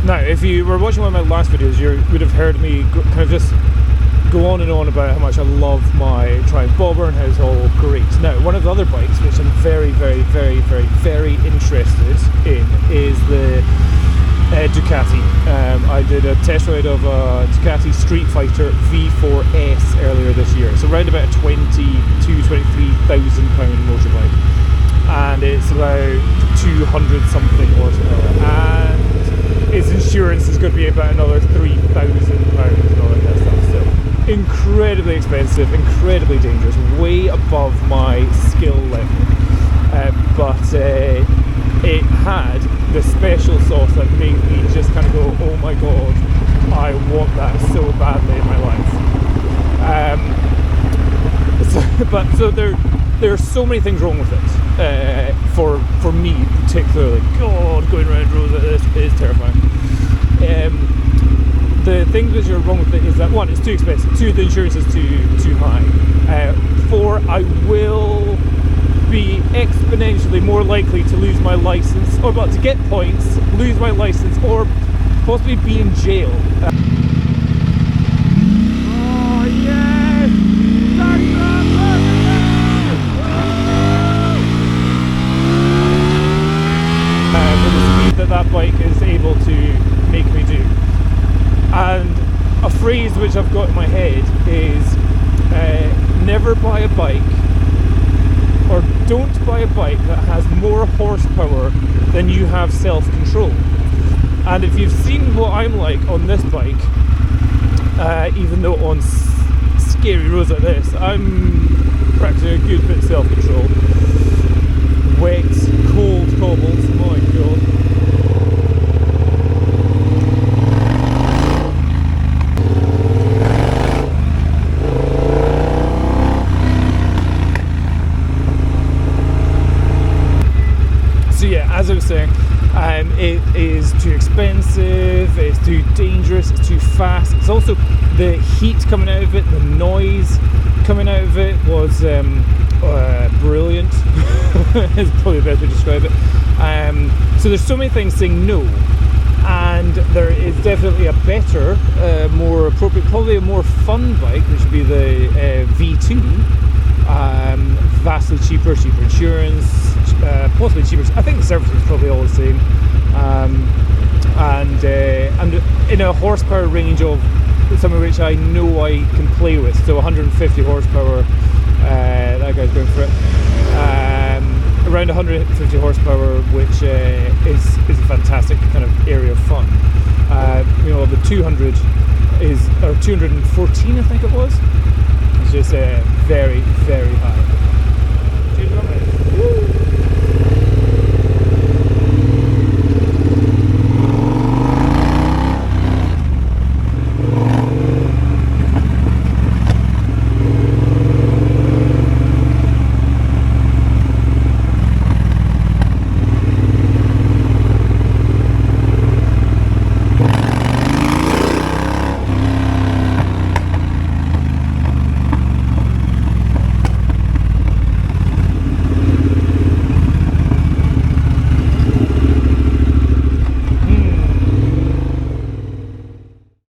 Now, if you were watching one of my last videos, you would have heard me kind of just go on and on about how much I love my Triumph Bobber and how it's all great. Now, one of the other bikes which I'm very interested in is the Ducati. I did a test ride of a Ducati StreetFighter v4s earlier this year. So around about a £23,000 motorbike, and it's about 200 something horsepower, and its insurance is going to be about another £3,000 and all that kind of stuff. So incredibly expensive, incredibly dangerous, way above my skill level, but it had the special sauce that made me just kind of go, oh my god, I want that so badly in my life. So there are so many things wrong with it, for me particularly. God, going around roads like this is terrifying. The things which are wrong with it is that, one, it's too expensive, two, the insurance is too high, four, I will be exponentially more likely to lose my license, or to get points, lose my license, or possibly be in jail. Oh yes! For the speed that bike is able to make me do. And a phrase which I've got in my head is never buy a bike, or don't buy a bike that has more horsepower than you have self-control. And if you've seen what I'm like on this bike, even though on scary roads like this, I'm practicing a good bit of self-control. Wet, cold cobbles, my god. As I was saying, it is too expensive, it's too dangerous, it's too fast. It's also the heat coming out of it, the noise coming out of it was brilliant. Is probably the best way to describe it. So there's so many things saying no, and there is definitely a better, more appropriate, probably a more fun bike, which would be the V2. Vastly cheaper insurance, possibly cheaper. I think the service is probably all the same, and in a horsepower range of something which I know I can play with. So 150 horsepower. That guy's going for it. Around 150 horsepower, which is a fantastic kind of area of fun. The 200 is, or 214, I think it was. It's just very high.